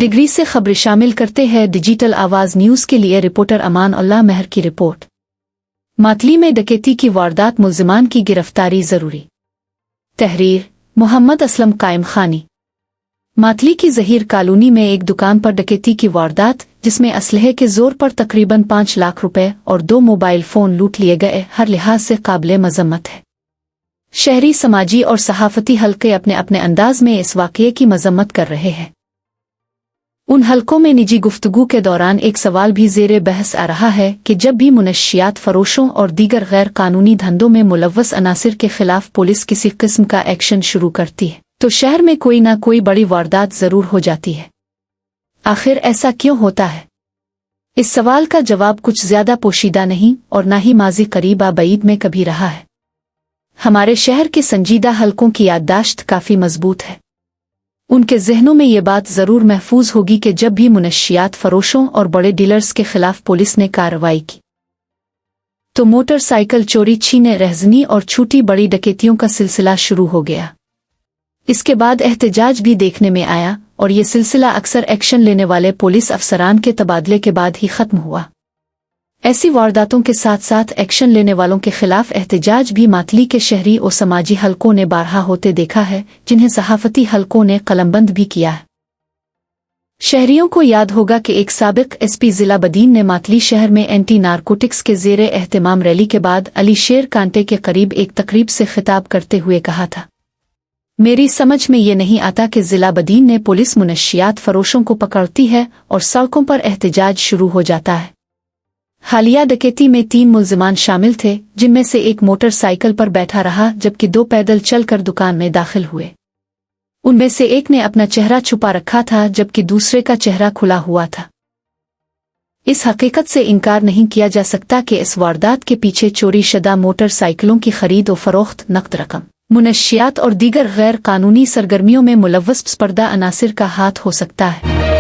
Degree से खबर शामिल करते हैं डिजिटल आवाज न्यूज के लिए रिपोर्टर अमान उल्लाह महर की रिपोर्ट। मातली में डकैती की वारदात, मुल्जिमान की गिरफ्तारी जरूरी। तहरीर मोहम्मद असलम कायम खानी। मातली की जहीर कॉलोनी में एक दुकान पर डकैती की वारदात, जिसमें असलहे के जोर पर तकरीबन 5 लाख रुपए और 2 मोबाइल फोन लूट लिए गए, हर लिहाज से काबिले मजम्मत है। शहरी, समाजी और सहाफती हलके अपने अपने अंदाज में इस वाक़ये की मजम्मत कर रहे हैं। उन हलकों में निजी गुफ्तगू के दौरान एक सवाल भी ज़ेरे बहस आ रहा है कि जब भी मुनशियात फरोशों और दीगर गैर कानूनी धंधों में मुलव्वस अनासिर के खिलाफ पुलिस किसी किस्म का एक्शन शुरू करती है तो शहर में कोई ना कोई बड़ी वारदात जरूर हो जाती है। आखिर ऐसा क्यों होता है? इस सवाल का जवाब कुछ ज्यादा पोशीदा नहीं और ना ही माजी करीब बईद में कभी रहा है। हमारे शहर के संजीदा हलकों की याददाश्त काफी मजबूत है। उनके जहनों में ये बात जरूर महफूज होगी कि जब भी मुनशियात फरोशों और बड़े डीलर्स के खिलाफ पुलिस ने कार्रवाई की तो मोटरसाइकिल चोरी, छीने, रहजनी और छोटी बड़ी डकैतियों का सिलसिला शुरू हो गया। इसके बाद एहतजाज भी देखने में आया और ये सिलसिला अक्सर एक्शन लेने वाले पुलिस अफसरान के तबादले के बाद ही खत्म हुआ। ऐसी वारदातों के साथ साथ एक्शन लेने वालों के खिलाफ एहतजाज भी मातली के शहरी और समाजी हलकों ने बारहा होते देखा है, जिन्हें सहाफती हलकों ने कलमबंद भी किया है। शहरियों को याद होगा कि एक साबिक एसपी जिला बदीन ने मातली शहर में एंटी नारकोटिक्स के ज़ेरे एहतमाम रैली के बाद अली शेर कांटे के करीब एक तकरीब से खिताब करते हुए कहा था, मेरी समझ में ये नहीं आता कि जिला बदीन ने पुलिस मुनशियात फरोशों को पकड़ती है और सड़कों पर एहतजाज शुरू हो जाता है। हालिया डकैती में 3 मुल्जिमान शामिल थे, जिनमें से एक मोटरसाइकिल पर बैठा रहा जबकि 2 पैदल चलकर दुकान में दाखिल हुए। उनमें से एक ने अपना चेहरा छुपा रखा था जबकि दूसरे का चेहरा खुला हुआ था। इस हकीकत से इनकार नहीं किया जा सकता कि इस वारदात के पीछे चोरी शुदा मोटरसाइकिलों की खरीद और फरोख्त, नकद रकम, मुनशियात और दीगर गैर कानूनी सरगर्मियों में मुलव्वस पर्दा अनासिर का हाथ हो सकता है।